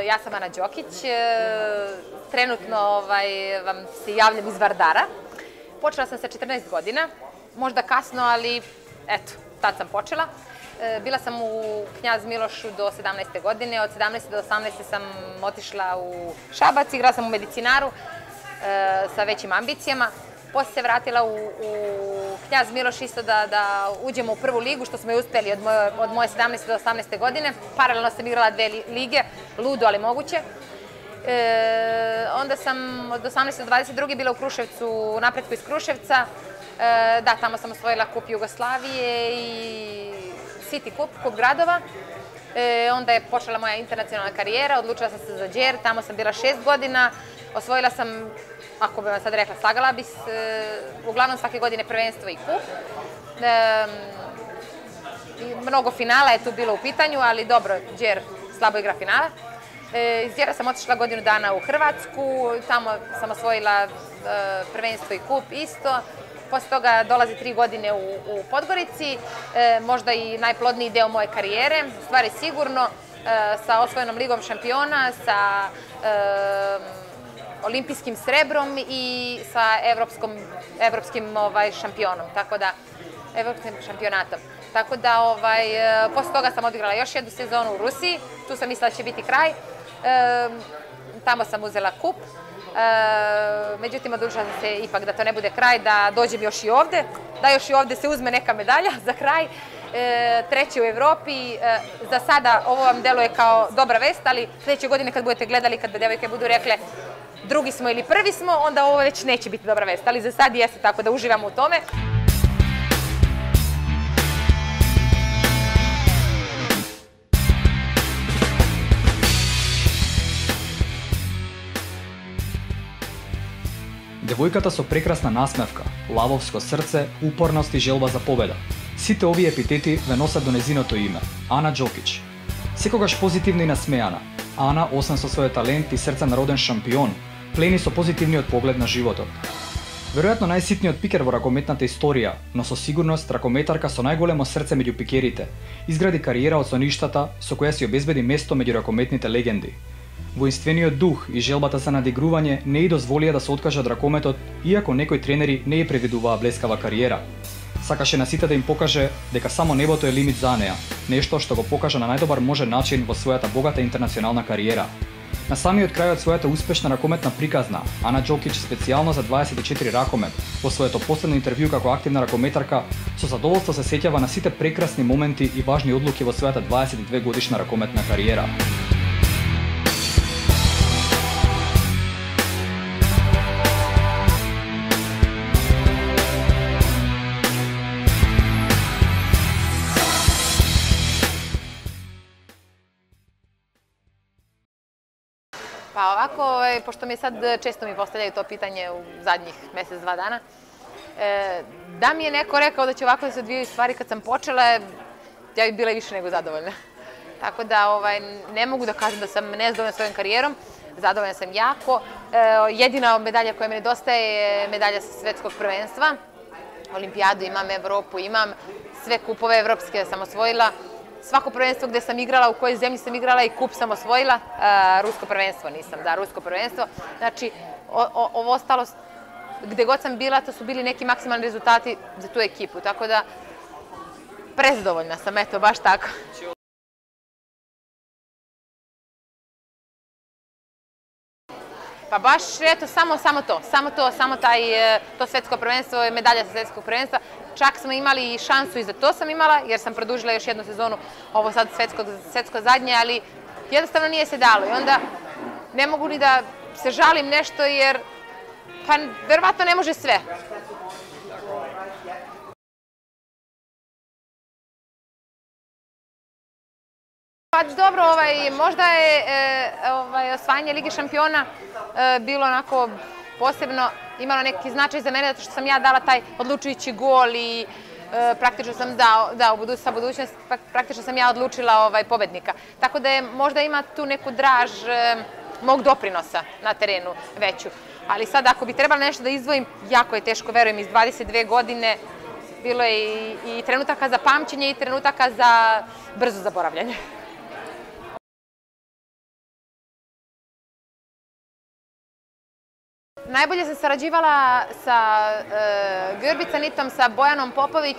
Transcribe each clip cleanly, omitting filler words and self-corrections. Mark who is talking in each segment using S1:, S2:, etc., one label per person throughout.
S1: Ja sam Ana Đokić, trenutno vam se javljam iz Vardara. Počela sam sa 14 godina, možda kasno, ali eto, tad sam počela. Bila sam u Knjaz Milošu do 17. godine, od 17. do 18. sam otišla u Šabac, igrala sam u Medicinaru sa većim ambicijama. Poslije se vratila u Knjaz Miloš isto da uđemo u prvu ligu, što smo i uspjeli od moje 17. do 18. godine. Paralelno sam igrala 2 lige, ludo, ali moguće. Onda sam od 18. do 22. bila u Kruševcu, u Napretku iz Kruševca. Da, tamo sam osvojila kup Jugoslavije i City kup gradova. Onda je počela moja internacionalna karijera, odlučila sam se za Đer, tamo sam bila 6 godina. Osvojila sam, ako bih vam sad rekla, slagala bi uglavnom svake godine prvenstvo i kup. Mnogo finala je tu bilo u pitanju, ali dobro, Đer slabo igra finala. Iz Đera sam otišla godinu dana u Hrvatsku, tamo sam osvojila prvenstvo i kup isto. Posle toga dolazi 3 godine u Podgorici, možda i najplodniji deo moje karijere, u stvari sigurno, sa osvojenom ligom šampiona, sa olimpijskim srebrom i sa evropskim šampionom, tako da, evropskim šampionatom. Tako da, posle toga sam odigrala još jednu sezonu u Rusiji, tu sam mislila da će biti kraj, tamo sam uzela kup. Međutim, odlučila sam se ipak da to ne bude kraj, da dođem još i ovde, da još i ovde se uzme neka medalja za kraj. Treći u Evropi. Za sada ovo vam deluje kao dobra vest, ali sljedeće godine kad budete gledali, kad devojke budu rekle drugi smo ili prvi smo, onda ovo već neće biti dobra vest, ali za sad jeste, tako da uživamo u tome.
S2: Devojkата со прекрасна насмевка, лавовско срце, упорност и желба за победа. Сите овие епитети ве носат до незиното име, Ана Đokić. Секогаш позитивна и насмеана, Ана, освен со својот талент и срце народен шампион, плени со позитивниот поглед на животот. Веројатно најситниот пикер во ракометната историја, но со сигурност ракометарка со најголемо срце меѓу пикерите, изгради кариера од соништата со која си обезбеди место меѓу ракометните легенди. Воинствениот дух и желбата за надигрување не и дозволија да се откаже од ракометот, иако некои тренери не ја предвидуваа блескава кариера. Сакаше на сите да им покаже дека само небото е лимит за неа, нешто што го покажа на најдобар можен начин во својата богата интернационална кариера. На самиот крај од својата успешна ракометна приказна, Ана Đokić специјално за 24 ракомет, во своето последно интервју како активна ракометарка, со задоволство се сеќава на сите прекрасни моменти и важни одлуки во својата 22 годишна ракометна кариера.
S1: Pa ovako, pošto mi sad često mi postavljaju to pitanje u zadnjih mesec, 2 dana, da mi je neko rekao da će ovako da se odvijaju stvari kad sam počela, ja bih bila i više nego zadovoljna. Tako da ne mogu da kažem da sam nezadovoljna svojom karijerom, zadovoljna sam jako. Jedina medalja koja mi nedostaje je medalja sa svetskog prvenstva. Olimpijadu imam, Evropu imam, sve kupove evropske sam osvojila. Svako prvenstvo gde sam igrala, u kojoj zemlji sam igrala i kup sam osvojila, rusko prvenstvo nisam, da, rusko prvenstvo. Znači, ovo ostalo, gde god sam bila, to su bili neki maksimalni rezultati za tu ekipu, tako da prezadovoljna sam, eto, baš tako. Pa baš, eto, samo to svetsko prvenstvo je medalja sa svetskog prvenstva. Čak smo imali i šansu i za to sam imala, jer sam produžila još jednu sezonu, ovo sad svetsko zadnje, ali jednostavno nije se dalo. I onda ne mogu ni da se žalim nešto, jer pa verovatno ne može sve. Pa dobro, možda je osvajanje Lige šampiona bilo onako posebno, imalo neki značaj za mene, zato što sam ja dala taj odlučujući gol i praktično sam, sa budućnost, praktično sam ja odlučila pobednika. Tako da možda ima tu neku draž mog doprinosa na terenu veću. Ali sad, ako bi trebalo nešto da izdvojim, jako je teško, verujem, iz 22 godine, bilo je i trenutaka za pamćenje i trenutaka za brzo zaboravljanje. Najbolje sam sarađivala sa Grbica Nitom, sa Bojanom Popović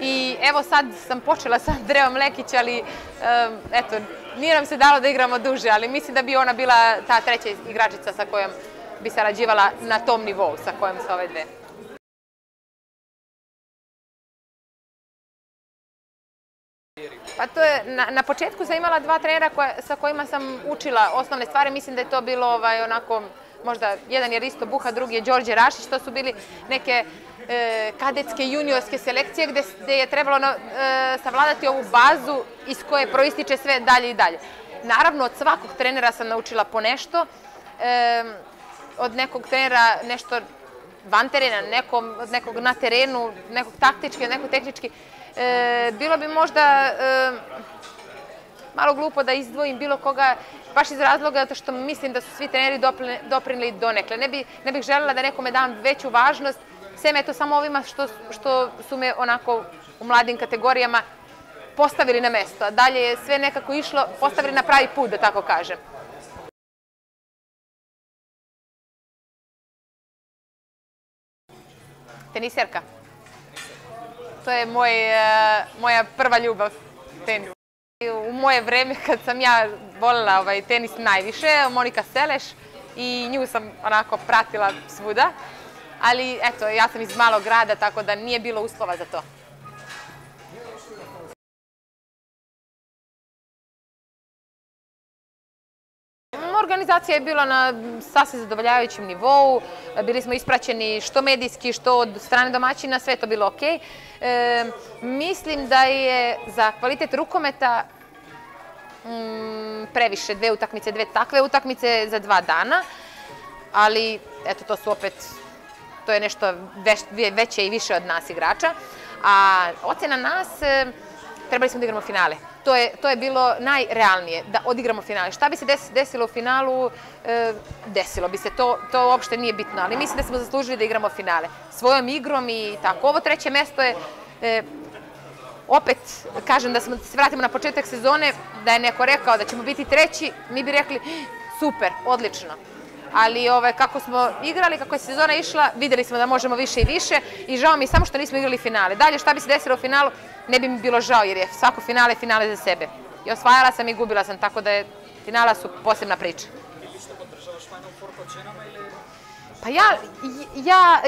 S1: i evo sad sam počela sa Andreom Lekić, ali eto, nije nam se dalo da igramo duže, ali mislim da bi ona bila ta treća igračica sa kojom bi sarađivala na tom nivou sa kojom su ove dve. Pa to je, na početku sam imala dva trenera sa kojima sam učila osnovne stvari, mislim da je to bilo onako, možda jedan je Risto Buha, drugi je Đorđe Rašić, to su bili neke kadetske juniorske selekcije gde je trebalo savladati ovu bazu iz koje proističe sve dalje i dalje. Naravno, od svakog trenera sam naučila po nešto, od nekog trenera nešto van terena, od nekog na terenu, nekog taktički, nekog tehnički. Bilo bi možda malo glupo da izdvojim bilo koga, baš iz razloga zato što mislim da su svi treneri doprineli donekle. Ne bih želela da nekome dam veću važnost, sem eto samo ovima što su me onako u mladim kategorijama postavili na mesto, a dalje je sve nekako išlo, postavili na pravi put, da tako kažem. Teniserka. To je moja prva ljubav, tenis. U moje vreme kad sam ja voljela tenis najviše, Monika Seleš, i nju sam onako pratila svuda, ali eto, ja sam iz malog grada, tako da nije bilo uslova za to. Organizacija je bila na sasvim zadovoljavajućem nivou, bili smo ispraćeni što medijski, što od strane domaćina, sve je to bilo okej. Mislim da je za kvalitet rukometa previše dve utakmice, dve takve utakmice za 2 dana, ali eto, to su opet, to je nešto veće i više od nas igrača, a ocena nas, trebali smo da igramo finale. To je bilo najrealnije, da odigramo finale. Šta bi se desilo u finalu, desilo bi se, to uopšte nije bitno, ali mislim da smo zaslužili da igramo finale. Svojom igrom i tako. Ovo 3. mesto je, opet kažem da se vratimo na početak sezone, da je neko rekao da ćemo biti 3, mi bi rekli super, odlično. Ali kako smo igrali, kako je sezona išla, videli smo da možemo više i više i žao mi je samo što nismo igrali finale. Dalje, šta bi se desilo u finalu, ne bi mi bilo žao jer je svako finale finale za sebe. I osvajala sam i gubila sam, tako da je finala su posebna priča.
S2: Ti što podržavaš Final Four kod ženama ili?
S1: Pa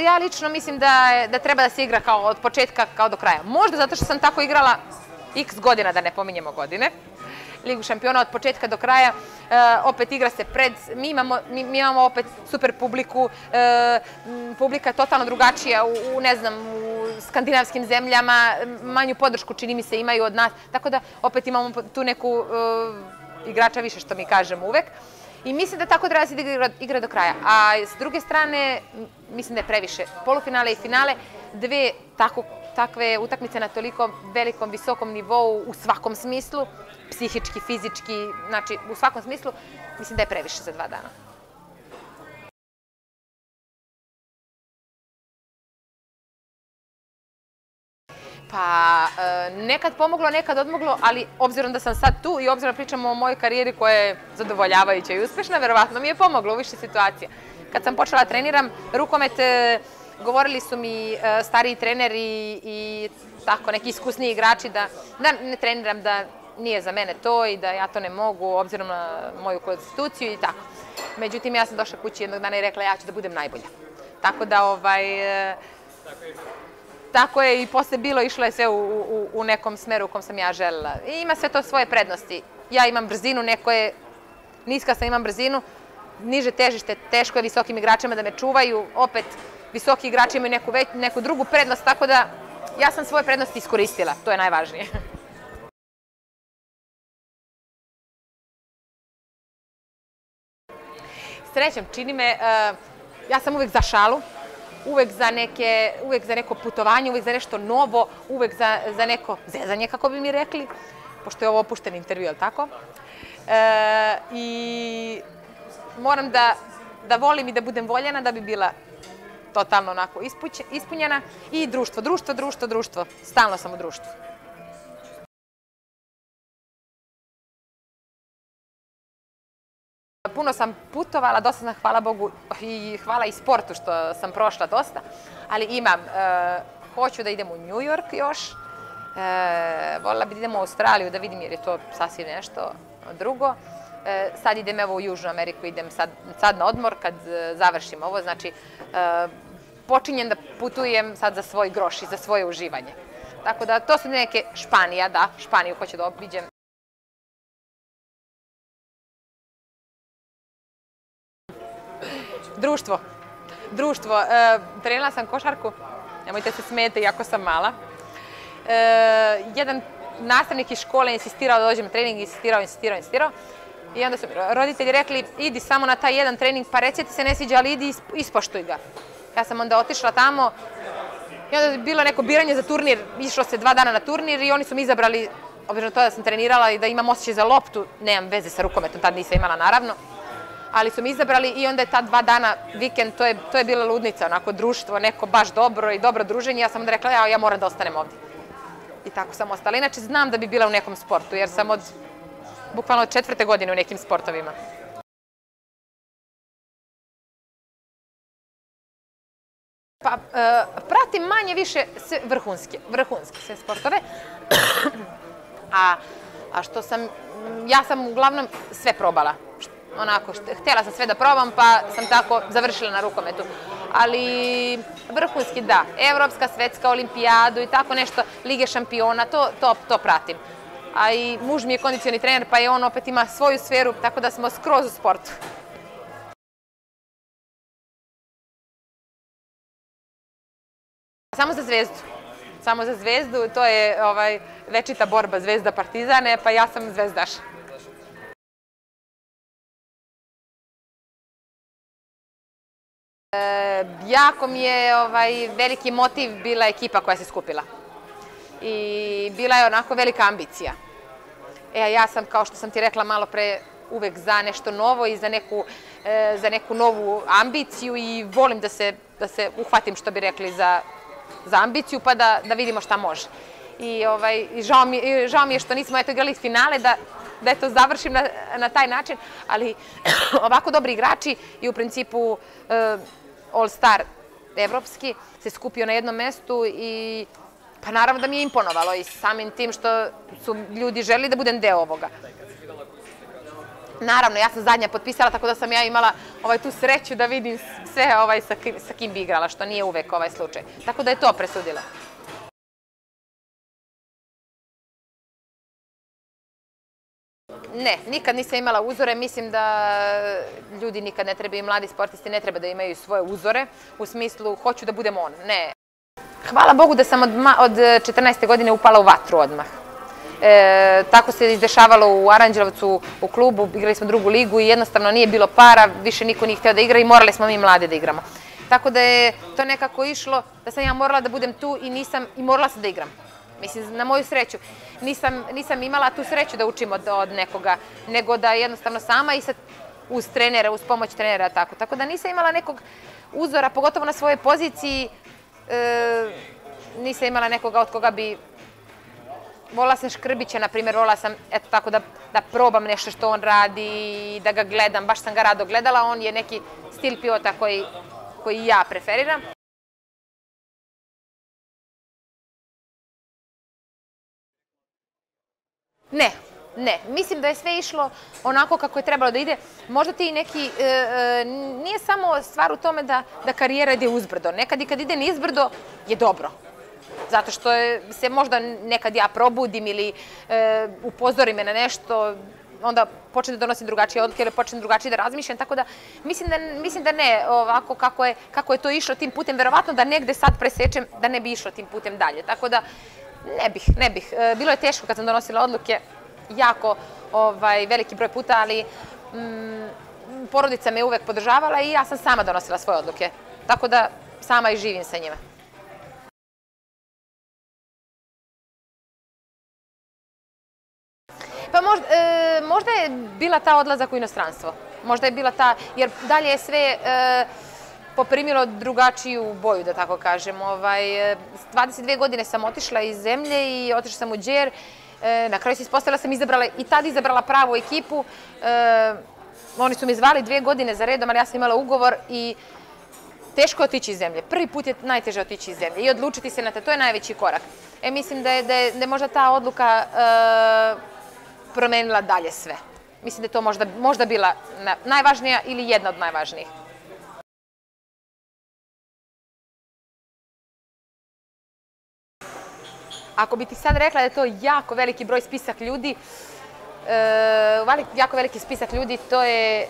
S1: ja lično mislim da treba da se igra kao od početka kao do kraja. Možda zato što sam tako igrala x godina, da ne pominjemo godine, Ligu šampiona od početka do kraja, opet igra se mi imamo opet super publiku, publika je totalno drugačija u, ne znam, u skandinavskim zemljama, manju podršku čini mi se imaju od nas, tako da opet imamo tu neku igrača više, što mi kažemo uvek. I mislim da tako treba da se igra do kraja. A s druge strane, mislim da je previše polufinale i finale, dve takve utakmice na toliko velikom, visokom nivou u svakom smislu, psihički, fizički, znači u svakom smislu, mislim da je previše za 2 dana. Pa, nekad pomoglo, nekad odmoglo, ali obzirom da sam sad tu i obzirom da pričamo o mojoj karijeri koja je zadovoljavajuća i uspešna, verovatno mi je pomoglo u više situacija. Kad sam počela treniram rukomet, govorili su mi stariji treneri i tako neki iskusniji igrači da ne treniram, da nije za mene to i da ja to ne mogu obzirom na moju konstituciju i tako. Međutim, ja sam došla kući jednog dana i rekla ja ću da budem najbolja. Tako da, tako je i posle bilo, išlo je sve u nekom smeru u kom sam ja želela. I ima sve to svoje prednosti. Ja imam brzinu, neko je niska, sam imam brzinu, niže težište, teško je visokim igračima da me čuvaju, opet visoki igrači imaju neku drugu prednost, tako da ja sam svoje prednosti iskoristila, to je najvažnije. Srećem, čini me, ja sam uvek za šalu, uvek za neko putovanje, uvek za nešto novo, uvek za neko zezanje, kako bi mi rekli, pošto je ovo opušten intervju, ali tako? I moram da volim i da budem voljena da bi bila totalno onako ispunjena. I društvo. Stalno sam u društvu. puno sam putovala, dosta sam, hvala Bogu, i hvala i sportu što sam prošla dosta, ali imam, hoću da idem u New York još, voljela bi da idem u Australiju da vidim jer je to sasvim nešto drugo. Sad idem evo u Južnu Ameriku, idem sad na odmor kad završim ovo, znači počinjem da putujem sad za svoj groš i za svoje uživanje. Tako da to su neke Španija, da, Španiju hoću da obiđem. Društvo, trenirala sam košarku, nemojte se smijeti, iako sam mala. Jedan nastavnik iz škole insistirao da dođem na trening, insistirao. I onda su roditelji rekli, idi samo na taj jedan trening, pa reci ti se ne sviđa, ali idi ispoštuj ga. Ja sam onda otišla tamo i onda je bilo neko biranje za turnir, išlo se 2 dana na turnir i oni su mi izabrali, obzirom na to da sam trenirala i da imam osjećaj za loptu, nemam veze sa rukometom, tad nisam imala naravno, ali su mi izabrali i onda je ta 2 dana, vikend, to je bila ludnica, onako društvo, neko baš dobro i dobro druženje. Ja sam onda rekla, ja moram da ostanem ovdje. I tako sam ostala. Inače, znam da bi bila u nekom sportu, jer sam bukvalno od 4. godine u nekim sportovima. Pa, pratim manje više sve vrhunske sve sportove. A što ja sam uglavnom sve probala. Onako, htjela sam sve da probam, pa sam tako završila na rukometu. Ali vrhunski da, evropska, svetska, olimpijadu i tako nešto, Lige šampiona, to pratim. A i muž mi je kondicioni trener, pa i on opet ima svoju sferu, tako da smo skroz u sportu. Samo za Zvezdu, to je večita borba Zvezda Partizane, pa ja sam zvezdaš. Jako mi je veliki motiv bila ekipa koja se skupila. I bila je onako velika ambicija. Ja sam, kao što sam ti rekla malo pre, uvek za nešto novo i za neku novu ambiciju i volim da se uhvatim, što bi rekli, za ambiciju, pa da vidimo šta može. I žao mi je što nismo igrali finale, da to završim na taj način, ali ovako dobri igrači i u principu All-Star evropski se skupio na jednom mestu i pa naravno da mi je imponovalo i samim tim što su ljudi želeli da budem deo ovoga. Naravno, ja sam zadnja potpisala, tako da sam ja imala tu sreću da vidim sve sa kim bi igrala, što nije uvek ovaj slučaj. Tako da je to presudilo. Ne, nikad nisam imala uzore, mislim da ljudi nikad ne trebaju, mladi sportisti ne treba da imaju svoje uzore, u smislu hoću da budem on, ne. Hvala Bogu da sam od 14. godine upala u vatru odmah. Tako se izdešavalo u Aranđelovcu, u klubu, igrali smo 2. ligu i jednostavno nije bilo para, više niko nije hteo da igra i morali smo mi mlade da igramo. Tako da je to nekako išlo, da sam ja morala da budem tu i morala sam da igram. Mislim, na moju sreću. Nisam imala tu sreću da učim od nekoga, nego da jednostavno sama i uz trenera, uz pomoć trenera, tako. Tako da nisam imala nekog uzora, pogotovo na svojoj poziciji, nisam imala nekoga od koga bi... Volila sam Škrbića, na primjer, volila sam, eto tako, da probam nešto što on radi i da ga gledam, baš sam ga rado gledala, on je neki stil pivota koji ja preferiram. Ne, mislim da je sve išlo onako kako je trebalo da ide. Možda ti neki, nije samo stvar u tome da karijera ide uzbrdo. Nekad i kad ide nizbrdo je dobro. Zato što se možda nekad ja probudim ili upozori me na nešto, onda počnem da donosim drugačije odluke ili počnem drugačije da razmišljam. Tako da mislim da ne, ovako kako je to išlo tim putem, verovatno da negde sad presečem da ne bi išlo tim putem dalje. Tako da ne bih. Bilo je teško kad sam donosila odluke, jako veliki broj puta, ali porodica me uvek podržavala i ja sam sama donosila svoje odluke. Tako da sama i živim sa njima. Pa možda je bila ta odlazak u inostranstvo. Možda je bila ta, jer dalje je sve poprimilo drugačiju boju, da tako kažem. 22 godine sam otišla iz zemlje i otišla sam u Đer. Na kraju se ispostavila sam i tad izabrala pravu ekipu. oni su mi zvali 2 godine za redom, ali ja sam imala ugovor i teško je otići iz zemlje. Prvi put je najteže otići iz zemlje i odlučiti se na to je najveći korak. Mislim da je možda ta odluka promenila dalje sve. Mislim da je to možda bila najvažnija ili jedna od najvažnijih. Ako bi ti sad rekla da je to jako veliki broj spisak ljudi, jako veliki spisak ljudi, to je,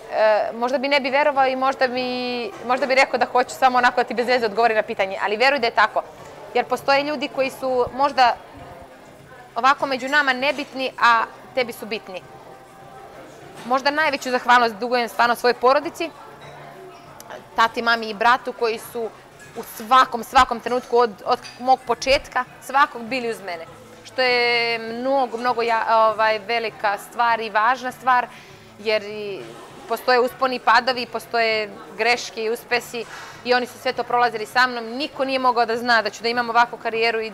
S1: možda bi ne bi verovao i možda bi rekao da hoću samo onako da ti bez veze odgovori na pitanje, ali veruj da je tako. Jer postoje ljudi koji su možda ovako među nama nebitni, a tebi su bitni. Možda najveću zahvalnost dugujem stvarno svojoj porodici, tati, mami i bratu koji su u svakom trenutku od mog početka svakog bili uz mene. Što je mnogo velika stvar i važna stvar, jer postoje usponi i padovi, postoje greške i uspesi i oni su sve to prolazili sa mnom. Niko nije mogao da zna da ću da imam ovakvu karijeru i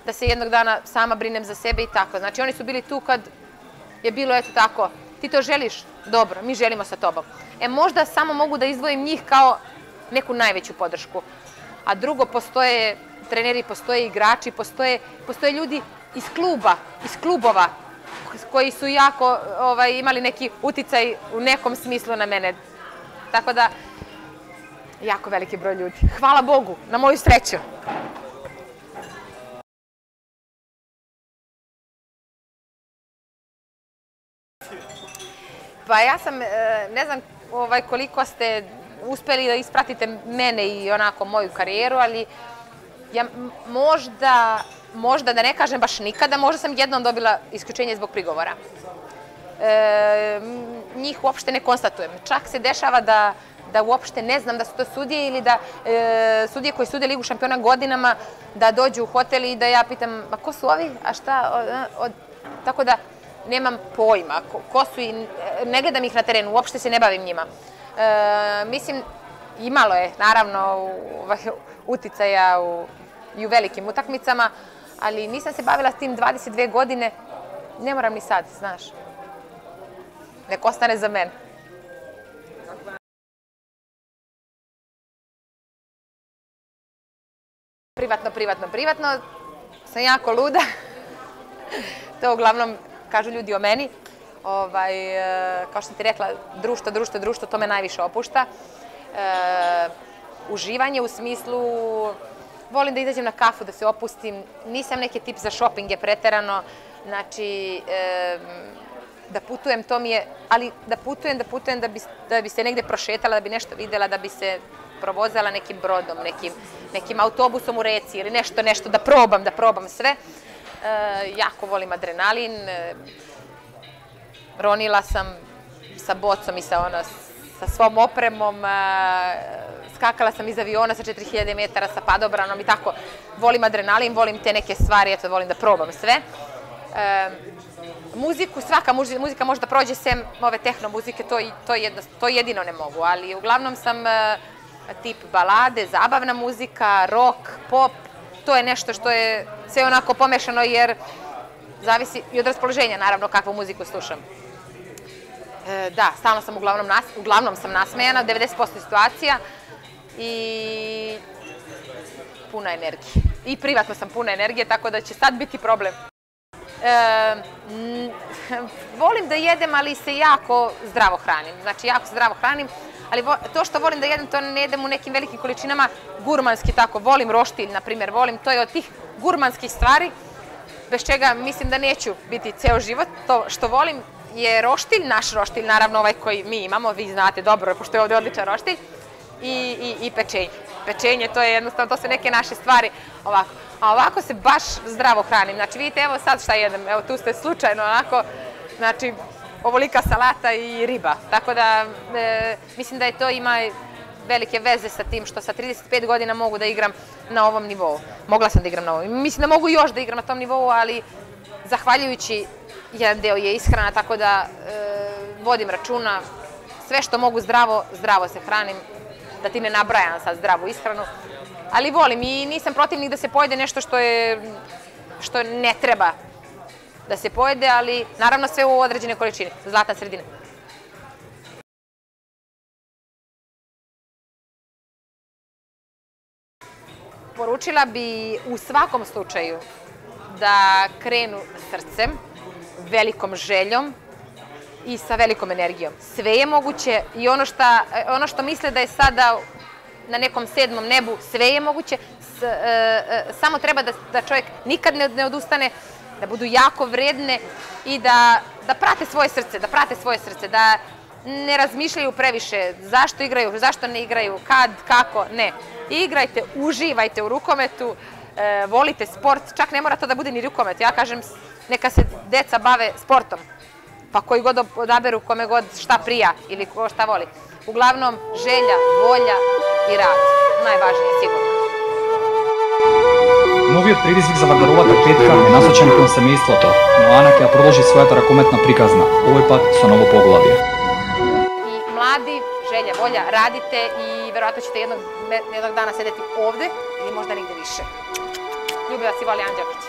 S1: da se jednog dana sama brinem za sebe i tako. Znači oni su bili tu kad je bilo eto tako, ti to želiš? Dobro, mi želimo sa tobom. Možda samo mogu da izdvojim njih kao neku najveću podršku. A drugo, postoje treneri, postoje igrači, postoje ljudi iz klubova koji su jako imali neki uticaj u nekom smislu na mene. Tako da, jako veliki broj ljudi. Hvala Bogu, na moju sreću. Pa ja sam, ne znam koliko ste uspeli da ispratite mene i onako moju karijeru, ali ja možda da ne kažem baš nikada, možda sam jednom dobila isključenje zbog prigovora. Njih uopšte ne konstatujem. Čak se dešava da uopšte ne znam da su to sudije ili da sudije koji sude Ligu šampiona godinama da dođu u hotel i da ja pitam, a ko su ovi, a šta, tako da nemam pojma ko su i ne gledam ih na terenu, uopšte se ne bavim njima. Mislim, imalo je naravno uticaja i u velikim utakmicama, ali nisam se bavila s tim 22 godine, ne moram ni sad, znaš. Nek ostane za mene. Privatno, sam jako luda. To uglavnom kažu ljudi o meni. Kao što sam ti rekla, društvo, to me najviše opušta. Uživanje u smislu, volim da izađem na kafu, da se opustim, nisam neki tip za šopinge preterano, znači da putujem, to mi je, ali da putujem da bi se negde prošetala, da bi nešto videla, da bi se provozala nekim brodom, nekim autobusom u reci ili nešto, da probam sve. Jako volim adrenalin, ronila sam sa bocom i sa svom opremom, skakala sam iz aviona sa 4000 metara sa padobranom i tako. Volim adrenalin, volim te neke stvari, eto, volim da probam sve. Muziku, svaka muzika može da prođe sem ove tehno muzike, to jedino ne mogu, ali uglavnom sam tip balade, zabavna muzika, rock, pop, to je nešto što je sve onako pomešano jer zavisi i od raspoloženja naravno kakvu muziku slušam. Da, stalno sam uglavnom sam nasmejana, 90% situacija i puna energije. I privatno sam puna energije, tako da će sad biti problem. Volim da jedem, ali se jako zdravo hranim. Znači, jako se zdravo hranim, ali to što volim da jedem, to ne jedem u nekim velikim količinama, gurmanski tako. Volim roštilj, na primjer, to je od tih gurmanskih stvari, bez čega mislim da neću biti ceo život. To što volim je roštilj, naš roštilj, naravno ovaj koji mi imamo, vi znate dobro, pošto je ovde odličan roštilj, i pečenje. Pečenje, to je jednostavno, to su neke naše stvari ovako. A ovako se baš zdravo hranim. Znači, vidite, evo sad šta jedem, evo tu ste slučajno onako, znači, ovolika salata i riba. Tako da, mislim da to ima velike veze sa tim što sa 35 godina mogu da igram na ovom nivou. Mogla sam da igram na ovom. Mislim da mogu još da igram na tom nivou, ali zahvaljujući jedan deo je ishrana, tako da vodim računa. Sve što mogu zdravo se hranim, da ti ne nabrajam sad zdravu ishranu. Ali volim i nisam protivnik da se pojede nešto što ne treba da se pojede, ali naravno sve u određenoj količini, zlatna sredina. Preporučila bi u svakom slučaju da krenu srcem, velikom željom i sa velikom energijom. Sve je moguće i ono što misle da je sada na nekom 7. nebu, sve je moguće, samo treba da čovjek nikad ne odustane, da budu jako vredne i da prate svoje srce, da ne razmišljaju previše zašto igraju, zašto ne igraju, kad, kako, ne. Igrajte, uživajte u rukometu, volite sport, čak ne mora to da bude ni rukomet. Ja kažem, neka se deca bave sportom, pa koji god odaberu, kome god šta prija ili ko šta voli. Uglavnom, želja, volja i rad. Najvažnije, sigurno.
S2: Новиот предизвик за Вардаровата петка е насочен кон семејството, но Ана ќе ја продолжи својата ракометна приказна, овој пат со ново поглавје.
S1: I mladi, želja, volja, radite i verovatno ćete jednog dana sedeti ovde ili možda nigde više. Ljubi vas i voli Ana Đokić.